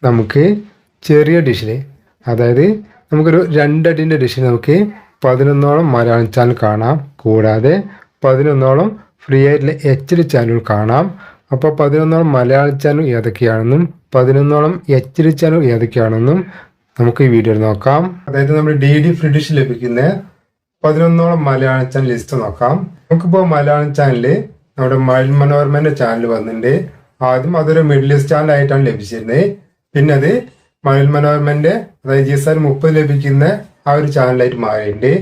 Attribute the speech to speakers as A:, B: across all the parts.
A: നമുക്ക് ചെറിയ ഡിഷിൽ, അതായത് നമുക്കൊരു 2 അടിൻ്റെ ഡിഷിൽ നമുക്ക് 11ഓളം മലയാളം ചാനൽ കാണാം. കൂടാതെ 11ഓളം ഫ്രീ ആയിട്ടുള്ള HD ചാനൽ കാണാം. അപ്പോൾ 11ഓളം മലയാളം ചാനൽ ഏതൊക്കെയാണെന്നും 11ഓളം HD ചാനൽ ഏതൊക്കെയാണെന്നും നമുക്ക് ഈ വീഡിയോയിൽ നോക്കാം. അതായത് നമ്മൾ DD ഫ്രീ ഡിഷ് ലഭിക്കുന്ന 11ഓളം മലയാളം ചാനൽ ലിസ്റ്റ് നോക്കാം. നമുക്കിപ്പോൾ മലയാളം ചാനല് നമ്മുടെ മഴവിൽ മനോരമന്റെ ചാനൽ വന്നിട്ടുണ്ട്. ആദ്യം അതൊരു മിഡിൽ ഈസ്റ്റ് ചാനൽ ആയിട്ടാണ് ലഭിച്ചിരുന്നത്. പിന്നെ അത് മഴവിൽ മനോരമന്റെ, അതായത് GSR 30 ലഭിക്കുന്ന ആ ഒരു ചാനലായിട്ട് മാറിയിട്ടുണ്ട്.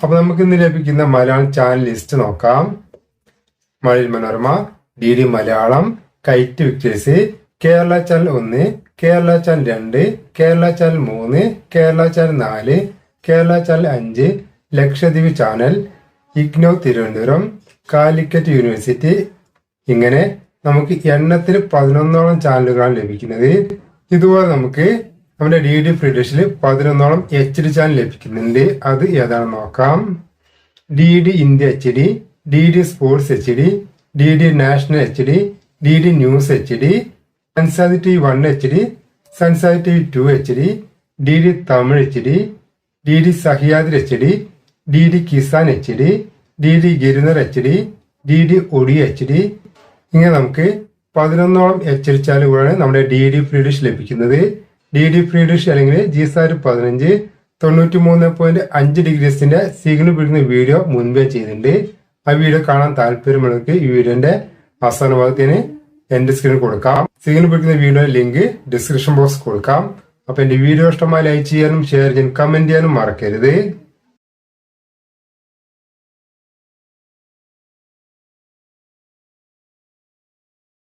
A: അപ്പൊ നമുക്ക് ഇന്ന് ലഭിക്കുന്ന മലയാളം ചാനൽ ലിസ്റ്റ് നോക്കാം. Mazhavil Manorama, DD Malayalam, KITE pictures, Kerala channel 1, Kerala channel 2, Kerala channel 3, Kerala channel 4, Kerala channel 5, Lakshadweep channel, IGNOU Thiruvananthapuram, Calicut university. ഇങ്ങനെ നമുക്ക് എണ്ണത്തിൽ 11ഓളം ചാനലുകളാണ് ലഭിക്കുന്നത്. ഇതുപോലെ നമുക്ക് നമ്മുടെ DD ഫ്രീ ഡിഷിൽ 11ഓളം HD ചാനൽ ലഭിക്കുന്നുണ്ട്. അത് ഏതാണെന്ന് നോക്കാം. DD India HD, DD sports HD, DD national HD, DD news HD, സൻസാദി TV 1 HD, സൻസാദി TV 2 HD, DD Tamil HD, DD Sahyadri HD, DD Kisan HD, DD ഗിരിനർ HD, DD Odia HD. ഇങ്ങനെ നമുക്ക് 11ഓളം HD ചാനലുകളാണ് നമ്മുടെ DD free dish ലഭിക്കുന്നത്. DD free dish അല്ലെങ്കിൽ GSR 15 93.5 ഡിഗ്രീസിന്റെ signal പിടിക്കുന്ന video മുൻപേ ചെയ്തിട്ടുണ്ട്. ആ വീഡിയോ കാണാൻ താല്പര്യമുള്ളവർക്ക് ഈ വീഡിയോന്റെ അവസാന ഭാഗത്തിന് എന്റെ സ്ക്രീനിൽ കൊടുക്കാം. സിഗ്നൽ പിടിക്കുന്ന വീഡിയോ ലിങ്ക് ഡിസ്ക്രിപ്ഷൻ ബോക്സ് കൊടുക്കാം. അപ്പൊ എന്റെ വീഡിയോ ഇഷ്ടമായി ലൈക്ക് ചെയ്യാനും ഷെയർ ചെയ്യാനും കമന്റ് ചെയ്യാനും മറക്കരുത്.